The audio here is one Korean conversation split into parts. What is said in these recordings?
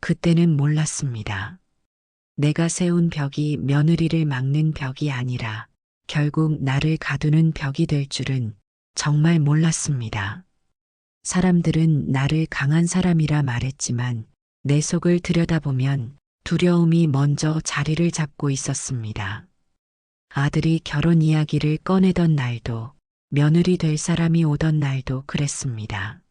그때는 몰랐습니다. 내가 세운 벽이 며느리를 막는 벽이 아니라 결국 나를 가두는 벽이 될 줄은 정말 몰랐습니다. 사람들은 나를 강한 사람이라 말했지만 내 속을 들여다보면 두려움이 먼저 자리를 잡고 있었습니다. 아들이 결혼 이야기를 꺼내던 날도, 며느리 될 사람이 오던 날도 그랬습니다.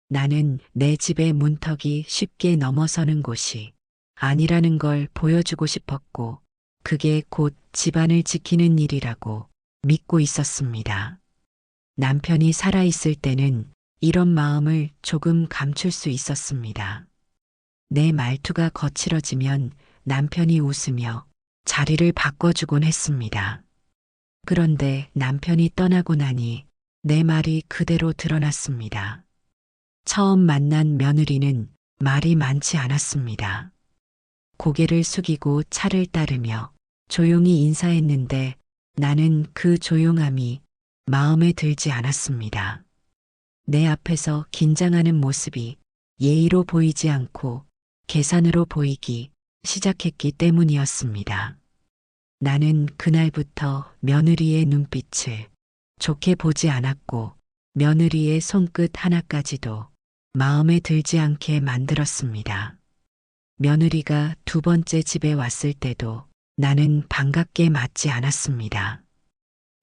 나는 내 집의 문턱이 쉽게 넘어서는 곳이 아니라는 걸 보여주고 싶었고, 그게 곧 집안을 지키는 일이라고 믿고 있었습니다. 남편이 살아있을 때는 이런 마음을 조금 감출 수 있었습니다. 내 말투가 거칠어지면 남편이 웃으며 자리를 바꿔주곤 했습니다. 그런데 남편이 떠나고 나니 내 말이 그대로 드러났습니다. 처음 만난 며느리는 말이 많지 않았습니다. 고개를 숙이고 차를 따르며 조용히 인사했는데 나는 그 조용함이 마음에 들지 않았습니다. 내 앞에서 긴장하는 모습이 예의로 보이지 않고 계산으로 보이기 시작했기 때문이었습니다. 나는 그날부터 며느리의 눈빛을 좋게 보지 않았고 며느리의 손끝 하나까지도 마음에 들지 않게 만들었습니다. 며느리가 두 번째 집에 왔을 때도 나는 반갑게 맞지 않았습니다.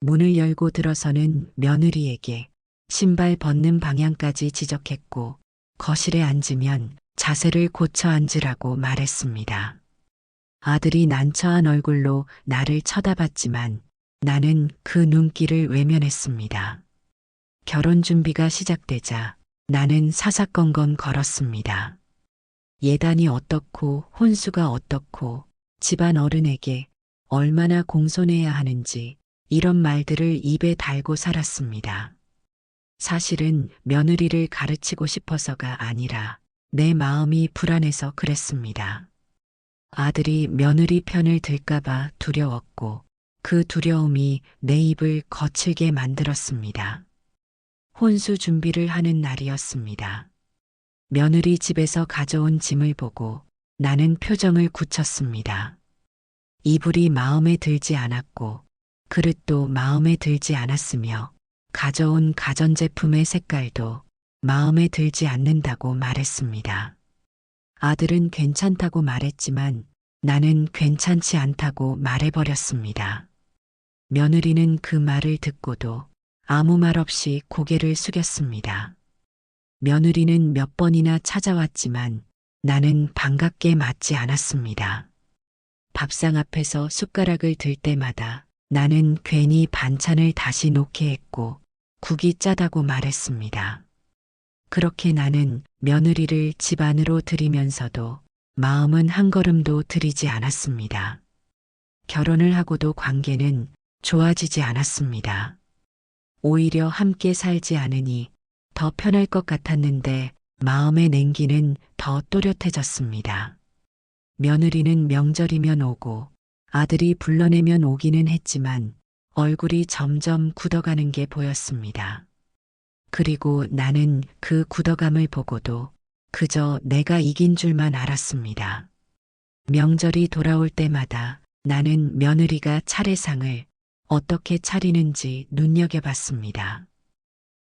문을 열고 들어서는 며느리에게 신발 벗는 방향까지 지적했고 거실에 앉으면 자세를 고쳐 앉으라고 말했습니다. 아들이 난처한 얼굴로 나를 쳐다봤지만 나는 그 눈길을 외면했습니다. 결혼 준비가 시작되자 나는 사사건건 걸었습니다. 예단이 어떻고 혼수가 어떻고 집안 어른에게 얼마나 공손해야 하는지 이런 말들을 입에 달고 살았습니다. 사실은 며느리를 가르치고 싶어서가 아니라 내 마음이 불안해서 그랬습니다. 아들이 며느리 편을 들까봐 두려웠고 그 두려움이 내 입을 거칠게 만들었습니다. 혼수 준비를 하는 날이었습니다. 며느리 집에서 가져온 짐을 보고 나는 표정을 굳혔습니다. 이불이 마음에 들지 않았고 그릇도 마음에 들지 않았으며 가져온 가전제품의 색깔도 마음에 들지 않는다고 말했습니다. 아들은 괜찮다고 말했지만 나는 괜찮지 않다고 말해버렸습니다. 며느리는 그 말을 듣고도 아무 말 없이 고개를 숙였습니다. 며느리는 몇 번이나 찾아왔지만 나는 반갑게 맞지 않았습니다. 밥상 앞에서 숟가락을 들 때마다 나는 괜히 반찬을 다시 놓게 했고 국이 짜다고 말했습니다. 그렇게 나는 며느리를 집 안으로 들이면서도 마음은 한 걸음도 들이지 않았습니다. 결혼을 하고도 관계는 좋아지지 않았습니다. 오히려 함께 살지 않으니 더 편할 것 같았는데 마음의 냉기는 더 또렷해졌습니다. 며느리는 명절이면 오고 아들이 불러내면 오기는 했지만 얼굴이 점점 굳어가는 게 보였습니다. 그리고 나는 그 굳어감을 보고도 그저 내가 이긴 줄만 알았습니다. 명절이 돌아올 때마다 나는 며느리가 차례상을 어떻게 차리는지 눈여겨봤습니다.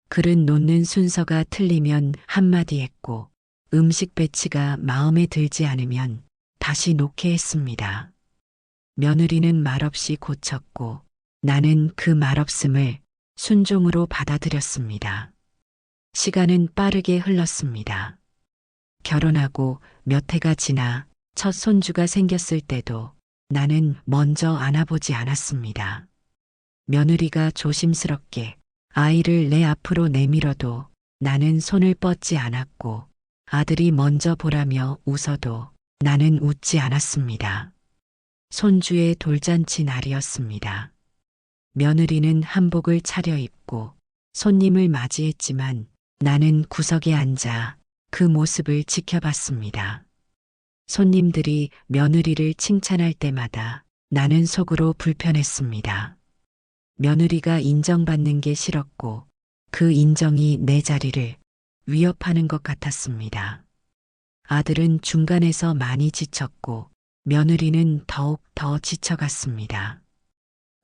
그릇 놓는 순서가 틀리면 한마디 했고 음식 배치가 마음에 들지 않으면 다시 놓게 했습니다. 며느리는 말없이 고쳤고 나는 그 말없음을 순종으로 받아들였습니다. 시간은 빠르게 흘렀습니다. 결혼하고 몇 해가 지나 첫 손주가 생겼을 때도 나는 먼저 안아보지 않았습니다. 며느리가 조심스럽게 아이를 내 앞으로 내밀어도 나는 손을 뻗지 않았고 아들이 먼저 보라며 웃어도 나는 웃지 않았습니다. 손주의 돌잔치 날이었습니다. 며느리는 한복을 차려입고 손님을 맞이했지만 나는 구석에 앉아 그 모습을 지켜봤습니다. 손님들이 며느리를 칭찬할 때마다 나는 속으로 불편했습니다. 며느리가 인정받는 게 싫었고 그 인정이 내 자리를 위협하는 것 같았습니다. 아들은 중간에서 많이 지쳤고 며느리는 더욱 더 지쳐갔습니다.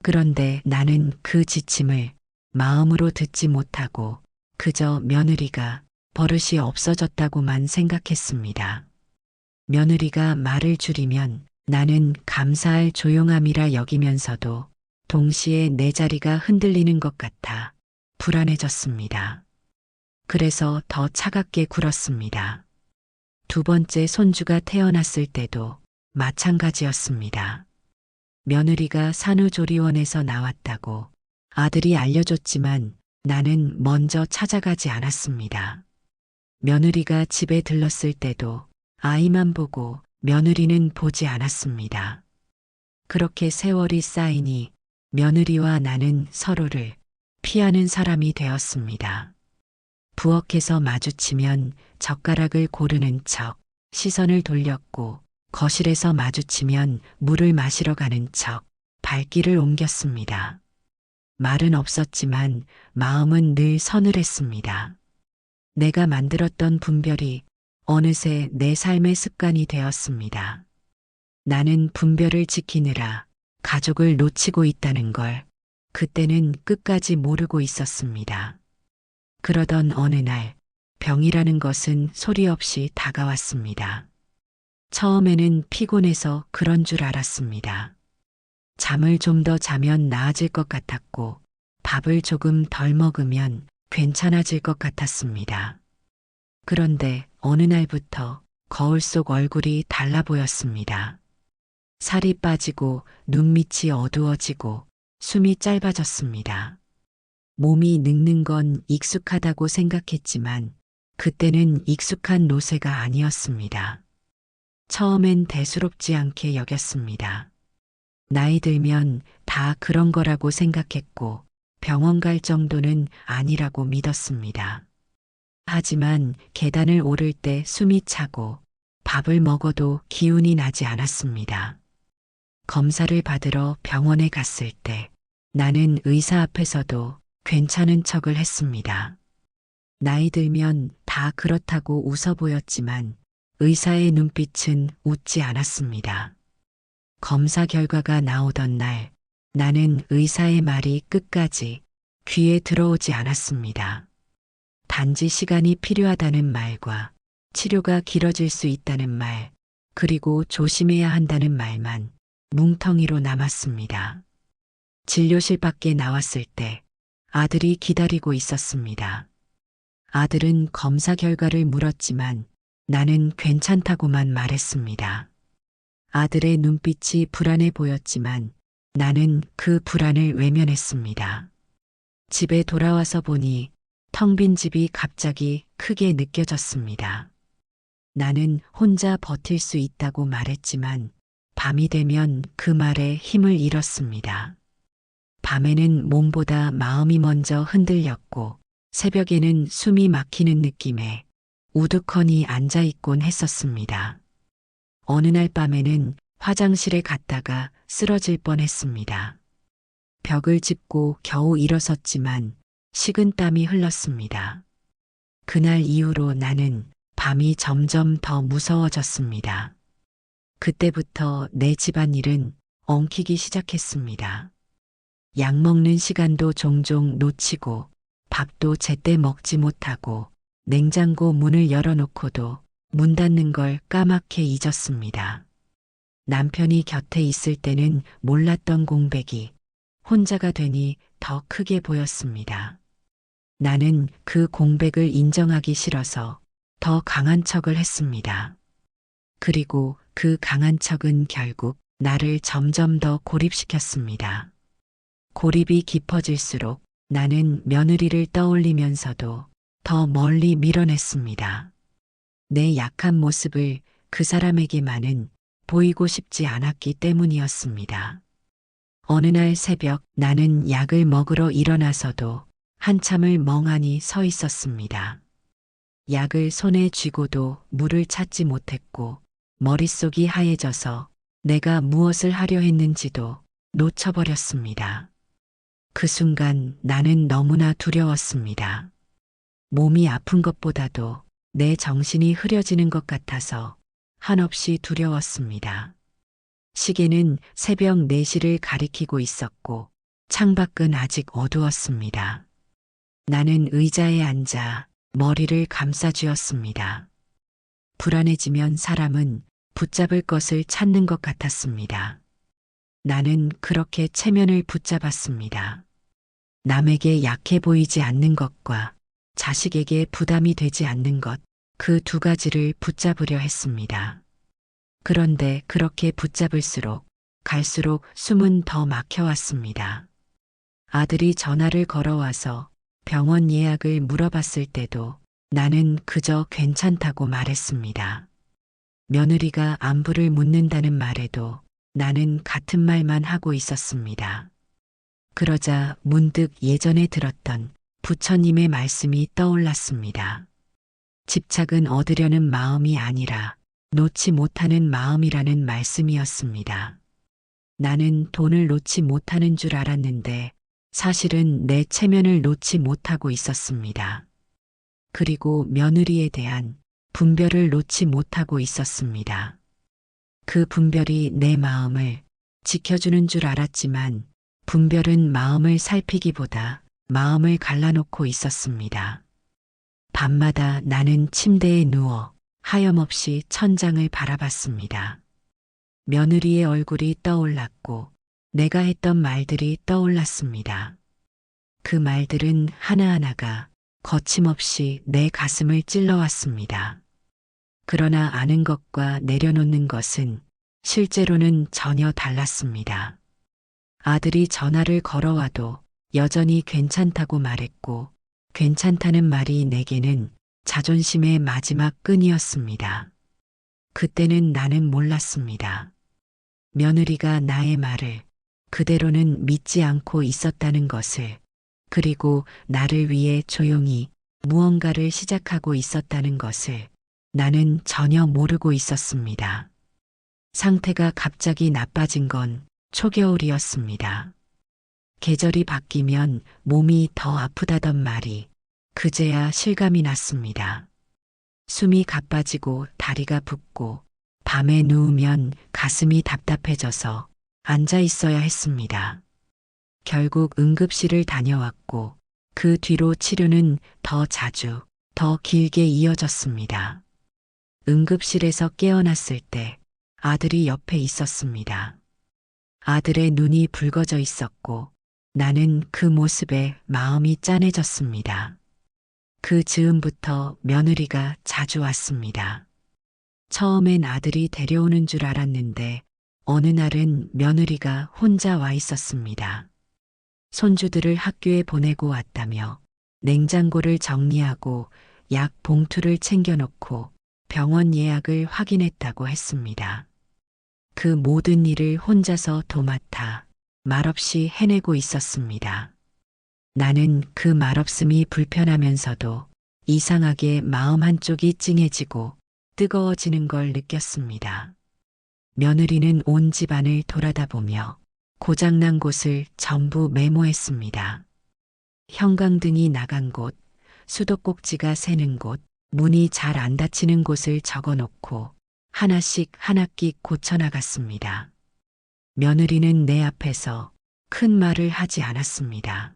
그런데 나는 그 지침을 마음으로 듣지 못하고 그저 며느리가 버릇이 없어졌다고만 생각했습니다. 며느리가 말을 줄이면 나는 감사할 조용함이라 여기면서도 동시에 내 자리가 흔들리는 것 같아 불안해졌습니다. 그래서 더 차갑게 굴었습니다. 두 번째 손주가 태어났을 때도 마찬가지였습니다. 며느리가 산후조리원에서 나왔다고 아들이 알려줬지만 나는 먼저 찾아가지 않았습니다. 며느리가 집에 들렀을 때도 아이만 보고 며느리는 보지 않았습니다. 그렇게 세월이 쌓이니 며느리와 나는 서로를 피하는 사람이 되었습니다. 부엌에서 마주치면 젓가락을 고르는 척 시선을 돌렸고 거실에서 마주치면 물을 마시러 가는 척 발길을 옮겼습니다. 말은 없었지만 마음은 늘 서늘했습니다. 내가 만들었던 분별이 어느새 내 삶의 습관이 되었습니다. 나는 분별을 지키느라 가족을 놓치고 있다는 걸 그때는 끝까지 모르고 있었습니다. 그러던 어느 날 병이라는 것은 소리 없이 다가왔습니다. 처음에는 피곤해서 그런 줄 알았습니다. 잠을 좀 더 자면 나아질 것 같았고 밥을 조금 덜 먹으면 괜찮아질 것 같았습니다. 그런데 어느 날부터 거울 속 얼굴이 달라 보였습니다. 살이 빠지고 눈밑이 어두워지고 숨이 짧아졌습니다. 몸이 늙는 건 익숙하다고 생각했지만 그때는 익숙한 노쇠가 아니었습니다. 처음엔 대수롭지 않게 여겼습니다. 나이 들면 다 그런 거라고 생각했고 병원 갈 정도는 아니라고 믿었습니다. 하지만 계단을 오를 때 숨이 차고 밥을 먹어도 기운이 나지 않았습니다. 검사를 받으러 병원에 갔을 때 나는 의사 앞에서도 괜찮은 척을 했습니다. 나이 들면 다 그렇다고 웃어 보였지만 의사의 눈빛은 웃지 않았습니다. 검사 결과가 나오던 날 나는 의사의 말이 끝까지 귀에 들어오지 않았습니다. 단지 시간이 필요하다는 말과 치료가 길어질 수 있다는 말, 그리고 조심해야 한다는 말만 뭉텅이로 남았습니다. 진료실 밖에 나왔을 때 아들이 기다리고 있었습니다. 아들은 검사 결과를 물었지만 나는 괜찮다고만 말했습니다. 아들의 눈빛이 불안해 보였지만 나는 그 불안을 외면했습니다. 집에 돌아와서 보니 텅 빈 집이 갑자기 크게 느껴졌습니다. 나는 혼자 버틸 수 있다고 말했지만 밤이 되면 그 말에 힘을 잃었습니다. 밤에는 몸보다 마음이 먼저 흔들렸고 새벽에는 숨이 막히는 느낌에 우두커니 앉아 있곤 했었습니다. 어느 날 밤에는 화장실에 갔다가 쓰러질 뻔했습니다. 벽을 짚고 겨우 일어섰지만 식은 땀이 흘렀습니다. 그날 이후로 나는 밤이 점점 더 무서워졌습니다. 그때부터 내 집안일은 엉키기 시작했습니다. 약 먹는 시간도 종종 놓치고 밥도 제때 먹지 못하고 냉장고 문을 열어놓고도 문 닫는 걸 까맣게 잊었습니다. 남편이 곁에 있을 때는 몰랐던 공백이 혼자가 되니 더 크게 보였습니다. 나는 그 공백을 인정하기 싫어서 더 강한 척을 했습니다. 그리고 그 강한 척은 결국 나를 점점 더 고립시켰습니다. 고립이 깊어질수록 나는 며느리를 떠올리면서도 더 멀리 밀어냈습니다. 내 약한 모습을 그 사람에게만은 보이고 싶지 않았기 때문이었습니다. 어느 날 새벽 나는 약을 먹으러 일어나서도 한참을 멍하니 서 있었습니다. 약을 손에 쥐고도 물을 찾지 못했고 머릿속이 하얘져서 내가 무엇을 하려 했는지도 놓쳐버렸습니다. 그 순간 나는 너무나 두려웠습니다. 몸이 아픈 것보다도 내 정신이 흐려지는 것 같아서 한없이 두려웠습니다. 시계는 새벽 4시를 가리키고 있었고 창밖은 아직 어두웠습니다. 나는 의자에 앉아 머리를 감싸쥐었습니다. 불안해지면 사람은 붙잡을 것을 찾는 것 같았습니다. 나는 그렇게 체면을 붙잡았습니다. 남에게 약해 보이지 않는 것과 자식에게 부담이 되지 않는 것, 그 2가지를 붙잡으려 했습니다. 그런데 그렇게 붙잡을수록 갈수록 숨은 더 막혀왔습니다. 아들이 전화를 걸어와서 병원 예약을 물어봤을 때도 나는 그저 괜찮다고 말했습니다. 며느리가 안부를 묻는다는 말에도 나는 같은 말만 하고 있었습니다. 그러자 문득 예전에 들었던 부처님의 말씀이 떠올랐습니다. 집착은 얻으려는 마음이 아니라 놓지 못하는 마음이라는 말씀이었습니다. 나는 돈을 놓지 못하는 줄 알았는데 사실은 내 체면을 놓지 못하고 있었습니다. 그리고 며느리에 대한 분별을 놓지 못하고 있었습니다. 그 분별이 내 마음을 지켜주는 줄 알았지만 분별은 마음을 살피기보다 마음을 갈라놓고 있었습니다. 밤마다 나는 침대에 누워 하염없이 천장을 바라봤습니다. 며느리의 얼굴이 떠올랐고 내가 했던 말들이 떠올랐습니다. 그 말들은 하나하나가 거침없이 내 가슴을 찔러왔습니다. 그러나 아는 것과 내려놓는 것은 실제로는 전혀 달랐습니다. 아들이 전화를 걸어와도 여전히 괜찮다고 말했고 괜찮다는 말이 내게는 자존심의 마지막 끈이었습니다. 그때는 나는 몰랐습니다. 며느리가 나의 말을 그대로는 믿지 않고 있었다는 것을, 그리고 나를 위해 조용히 무언가를 시작하고 있었다는 것을 나는 전혀 모르고 있었습니다. 상태가 갑자기 나빠진 건 초겨울이었습니다. 계절이 바뀌면 몸이 더 아프다던 말이 그제야 실감이 났습니다. 숨이 가빠지고 다리가 붓고 밤에 누우면 가슴이 답답해져서 앉아 있어야 했습니다. 결국 응급실을 다녀왔고 그 뒤로 치료는 더 자주, 더 길게 이어졌습니다. 응급실에서 깨어났을 때 아들이 옆에 있었습니다. 아들의 눈이 붉어져 있었고 나는 그 모습에 마음이 짠해졌습니다. 그 즈음부터 며느리가 자주 왔습니다. 처음엔 아들이 데려오는 줄 알았는데 어느 날은 며느리가 혼자 와 있었습니다. 손주들을 학교에 보내고 왔다며 냉장고를 정리하고 약 봉투를 챙겨놓고 병원 예약을 확인했다고 했습니다. 그 모든 일을 혼자서 도맡아 말없이 해내고 있었습니다. 나는 그 말없음이 불편하면서도 이상하게 마음 한쪽이 찡해지고 뜨거워지는 걸 느꼈습니다. 며느리는 온 집안을 돌아다보며 고장난 곳을 전부 메모했습니다. 형광등이 나간 곳, 수도꼭지가 새는 곳, 문이 잘 안 닫히는 곳을 적어놓고 하나씩 하나씩 고쳐나갔습니다. 며느리는 내 앞에서 큰 말을 하지 않았습니다.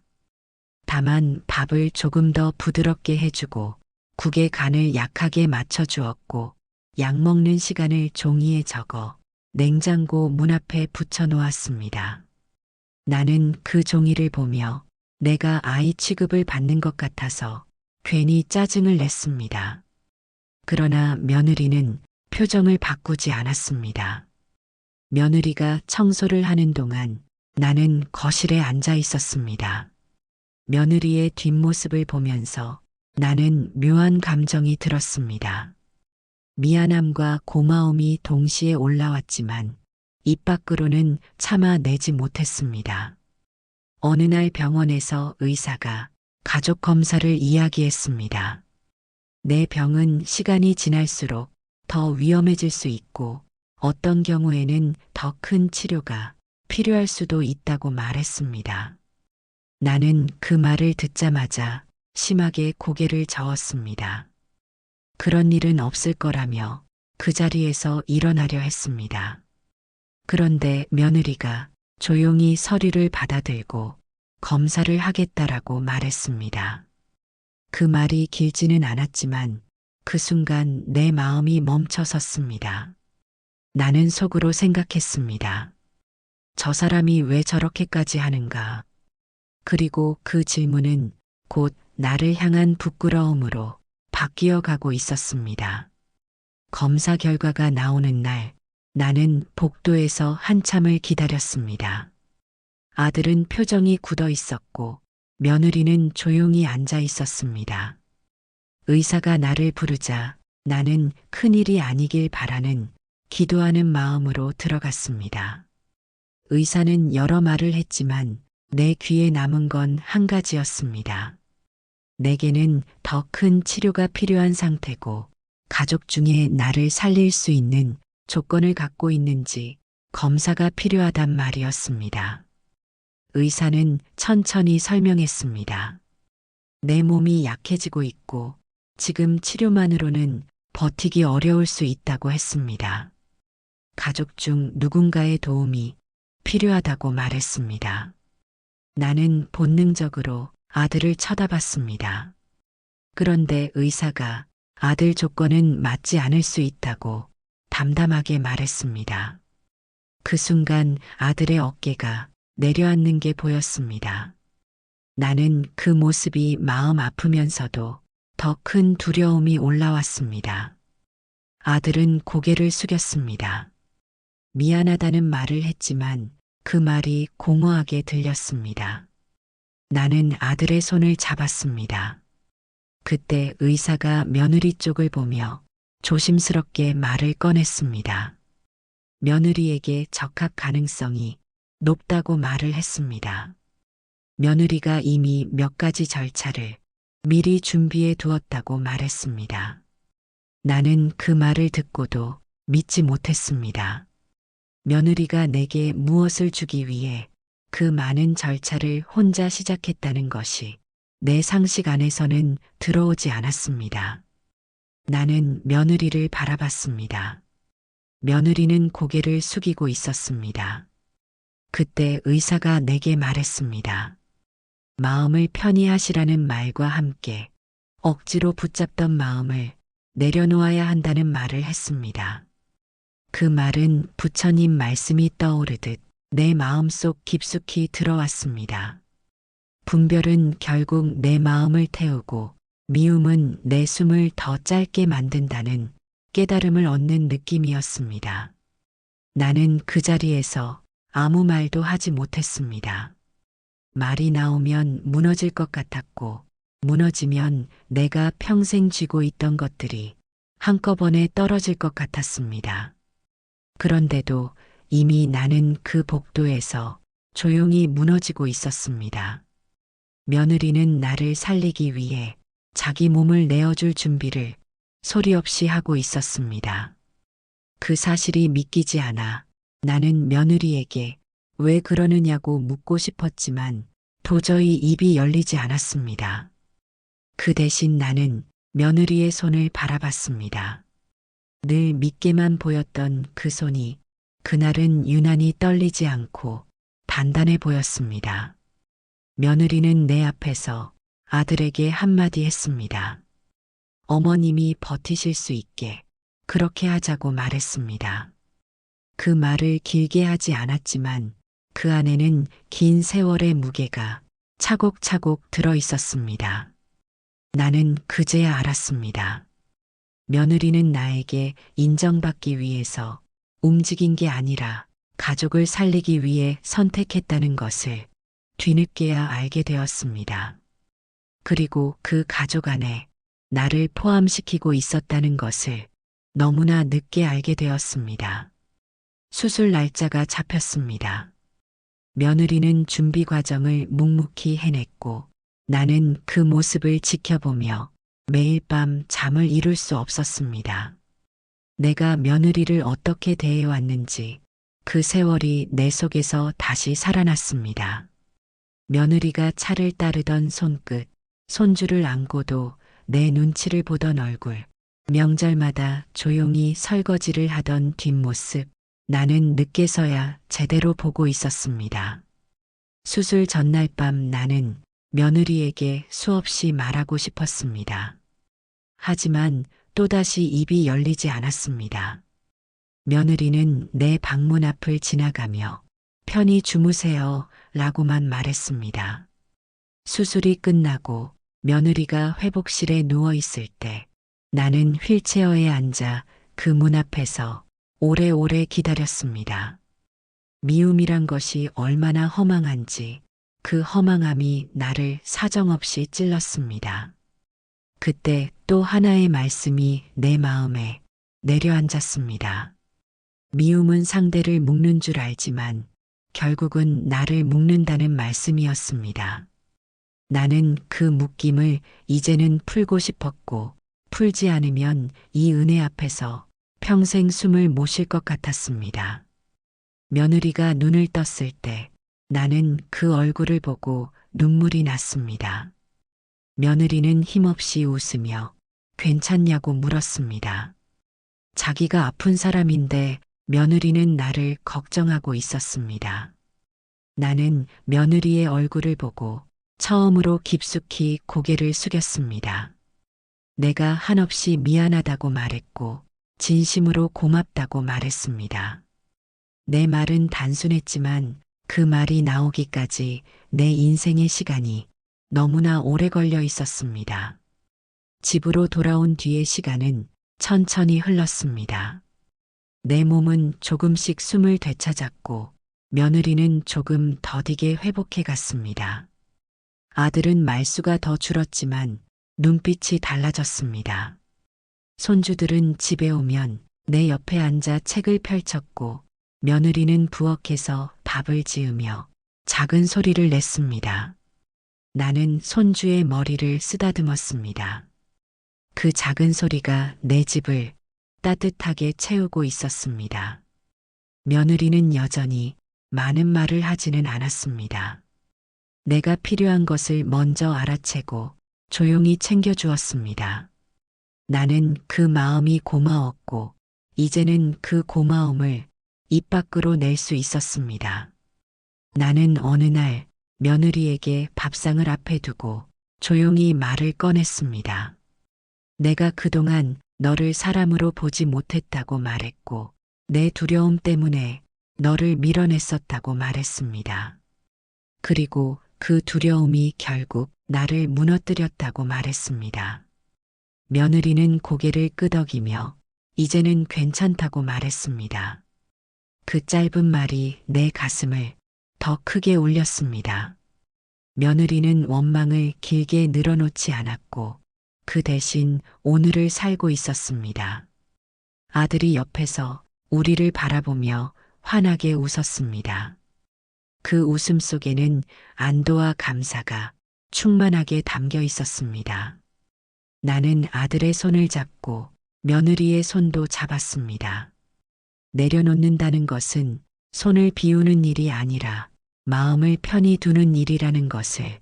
다만 밥을 조금 더 부드럽게 해주고 국의 간을 약하게 맞춰주었고 약 먹는 시간을 종이에 적어 냉장고 문 앞에 붙여놓았습니다. 나는 그 종이를 보며 내가 아이 취급을 받는 것 같아서 괜히 짜증을 냈습니다. 그러나 며느리는 표정을 바꾸지 않았습니다. 며느리가 청소를 하는 동안 나는 거실에 앉아 있었습니다. 며느리의 뒷모습을 보면서 나는 묘한 감정이 들었습니다. 미안함과 고마움이 동시에 올라왔지만 입 밖으로는 참아내지 못했습니다. 어느 날 병원에서 의사가 가족 검사를 이야기했습니다. 내 병은 시간이 지날수록 더 위험해질 수 있고 어떤 경우에는 더 큰 치료가 필요할 수도 있다고 말했습니다. 나는 그 말을 듣자마자 심하게 고개를 저었습니다. 그런 일은 없을 거라며 그 자리에서 일어나려 했습니다. 그런데 며느리가 조용히 서류를 받아들고 검사를 하겠다라고 말했습니다. 그 말이 길지는 않았지만 그 순간 내 마음이 멈춰 섰습니다. 나는 속으로 생각했습니다. 저 사람이 왜 저렇게까지 하는가? 그리고 그 질문은 곧 나를 향한 부끄러움으로 바뀌어 가고 있었습니다. 검사 결과가 나오는 날 나는 복도에서 한참을 기다렸습니다. 아들은 표정이 굳어 있었고 며느리는 조용히 앉아 있었습니다. 의사가 나를 부르자 나는 큰일이 아니길 바라는 기도하는 마음으로 들어갔습니다. 의사는 여러 말을 했지만 내 귀에 남은 건 한 가지였습니다. 내게는 더 큰 치료가 필요한 상태고 가족 중에 나를 살릴 수 있는 조건을 갖고 있는지 검사가 필요하단 말이었습니다. 의사는 천천히 설명했습니다. 내 몸이 약해지고 있고 지금 치료만으로는 버티기 어려울 수 있다고 했습니다. 가족 중 누군가의 도움이 필요하다고 말했습니다. 나는 본능적으로 아들을 쳐다봤습니다. 그런데 의사가 아들 조건은 맞지 않을 수 있다고 담담하게 말했습니다. 그 순간 아들의 어깨가 내려앉는 게 보였습니다. 나는 그 모습이 마음 아프면서도 더 큰 두려움이 올라왔습니다. 아들은 고개를 숙였습니다. 미안하다는 말을 했지만 그 말이 공허하게 들렸습니다. 나는 아들의 손을 잡았습니다. 그때 의사가 며느리 쪽을 보며 조심스럽게 말을 꺼냈습니다. 며느리에게 적합 가능성이 높다고 말을 했습니다. 며느리가 이미 몇 가지 절차를 미리 준비해 두었다고 말했습니다. 나는 그 말을 듣고도 믿지 못했습니다. 며느리가 내게 무엇을 주기 위해 그 많은 절차를 혼자 시작했다는 것이 내 상식 안에서는 들어오지 않았습니다. 나는 며느리를 바라봤습니다. 며느리는 고개를 숙이고 있었습니다. 그때 의사가 내게 말했습니다. 마음을 편히 하시라는 말과 함께 억지로 붙잡던 마음을 내려놓아야 한다는 말을 했습니다. 그 말은 부처님 말씀이 떠오르듯 내 마음속 깊숙이 들어왔습니다. 분별은 결국 내 마음을 태우고 미움은 내 숨을 더 짧게 만든다는 깨달음을 얻는 느낌이었습니다. 나는 그 자리에서 아무 말도 하지 못했습니다. 말이 나오면 무너질 것 같았고 무너지면 내가 평생 쥐고 있던 것들이 한꺼번에 떨어질 것 같았습니다. 그런데도 이미 나는 그 복도에서 조용히 무너지고 있었습니다. 며느리는 나를 살리기 위해 자기 몸을 내어줄 준비를 소리 없이 하고 있었습니다. 그 사실이 믿기지 않아 나는 며느리에게 왜 그러느냐고 묻고 싶었지만 도저히 입이 열리지 않았습니다. 그 대신 나는 며느리의 손을 바라봤습니다. 늘 믿게만 보였던 그 손이 그날은 유난히 떨리지 않고 단단해 보였습니다. 며느리는 내 앞에서 아들에게 한마디 했습니다. 어머님이 버티실 수 있게 그렇게 하자고 말했습니다. 그 말을 길게 하지 않았지만 그 안에는 긴 세월의 무게가 차곡차곡 들어 있었습니다. 나는 그제야 알았습니다. 며느리는 나에게 인정받기 위해서 움직인 게 아니라 가족을 살리기 위해 선택했다는 것을 뒤늦게야 알게 되었습니다. 그리고 그 가족 안에 나를 포함시키고 있었다는 것을 너무나 늦게 알게 되었습니다. 수술 날짜가 잡혔습니다. 며느리는 준비 과정을 묵묵히 해냈고 나는 그 모습을 지켜보며 매일 밤 잠을 이룰 수 없었습니다. 내가 며느리를 어떻게 대해왔는지 그 세월이 내 속에서 다시 살아났습니다. 며느리가 차를 따르던 손끝, 손주를 안고도 내 눈치를 보던 얼굴, 명절마다 조용히 설거지를 하던 뒷모습, 나는 늦게서야 제대로 보고 있었습니다. 수술 전날 밤 나는 며느리에게 수없이 말하고 싶었습니다. 하지만 또다시 입이 열리지 않았습니다. 며느리는 내 방문 앞을 지나가며 편히 주무세요 라고만 말했습니다. 수술이 끝나고 며느리가 회복실에 누워 있을 때 나는 휠체어에 앉아 그 문 앞에서 오래오래 기다렸습니다. 미움이란 것이 얼마나 허망한지 그 허망함이 나를 사정없이 찔렀습니다. 그때 또 하나의 말씀이 내 마음에 내려앉았습니다. 미움은 상대를 묶는 줄 알지만 결국은 나를 묶는다는 말씀이었습니다. 나는 그 묶임을 이제는 풀고 싶었고 풀지 않으면 이 은혜 앞에서 평생 숨을 못 쉴 것 같았습니다. 며느리가 눈을 떴을 때 나는 그 얼굴을 보고 눈물이 났습니다. 며느리는 힘없이 웃으며 괜찮냐고 물었습니다. 자기가 아픈 사람인데 며느리는 나를 걱정하고 있었습니다. 나는 며느리의 얼굴을 보고 처음으로 깊숙이 고개를 숙였습니다. 내가 한없이 미안하다고 말했고 진심으로 고맙다고 말했습니다. 내 말은 단순했지만 그 말이 나오기까지 내 인생의 시간이 너무나 오래 걸려 있었습니다. 집으로 돌아온 뒤의 시간은 천천히 흘렀습니다. 내 몸은 조금씩 숨을 되찾았고 며느리는 조금 더디게 회복해 갔습니다. 아들은 말수가 더 줄었지만 눈빛이 달라졌습니다. 손주들은 집에 오면 내 옆에 앉아 책을 펼쳤고 며느리는 부엌에서 밥을 지으며 작은 소리를 냈습니다. 나는 손주의 머리를 쓰다듬었습니다. 그 작은 소리가 내 집을 따뜻하게 채우고 있었습니다. 며느리는 여전히 많은 말을 하지는 않았습니다. 내가 필요한 것을 먼저 알아채고 조용히 챙겨주었습니다. 나는 그 마음이 고마웠고 이제는 그 고마움을 입 밖으로 낼 수 있었습니다. 나는 어느 날 며느리에게 밥상을 앞에 두고 조용히 말을 꺼냈습니다. 내가 그동안 너를 사람으로 보지 못했다고 말했고 내 두려움 때문에 너를 밀어냈었다고 말했습니다. 그리고 그 두려움이 결국 나를 무너뜨렸다고 말했습니다. 며느리는 고개를 끄덕이며 이제는 괜찮다고 말했습니다. 그 짧은 말이 내 가슴을 더 크게 울렸습니다. 며느리는 원망을 길게 늘어놓지 않았고 그 대신 오늘을 살고 있었습니다. 아들이 옆에서 우리를 바라보며 환하게 웃었습니다. 그 웃음 속에는 안도와 감사가 충만하게 담겨 있었습니다. 나는 아들의 손을 잡고 며느리의 손도 잡았습니다. 내려놓는다는 것은 손을 비우는 일이 아니라 마음을 편히 두는 일이라는 것을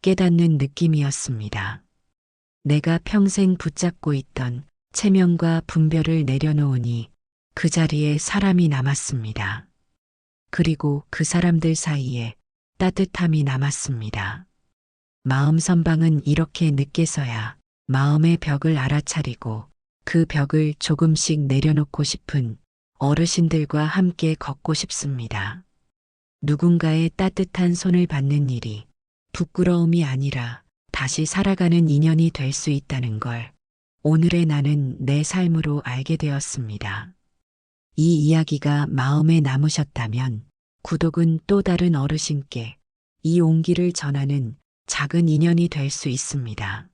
깨닫는 느낌이었습니다. 내가 평생 붙잡고 있던 체면과 분별을 내려놓으니 그 자리에 사람이 남았습니다. 그리고 그 사람들 사이에 따뜻함이 남았습니다. 마음 선방은 이렇게 늦게서야 마음의 벽을 알아차리고 그 벽을 조금씩 내려놓고 싶은 어르신들과 함께 걷고 싶습니다. 누군가의 따뜻한 손을 받는 일이 부끄러움이 아니라 다시 살아가는 인연이 될 수 있다는 걸 오늘의 나는 내 삶으로 알게 되었습니다. 이 이야기가 마음에 남으셨다면 구독은 또 다른 어르신께 이 온기를 전하는 작은 인연이 될 수 있습니다.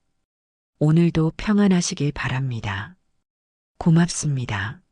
오늘도 평안하시길 바랍니다. 고맙습니다.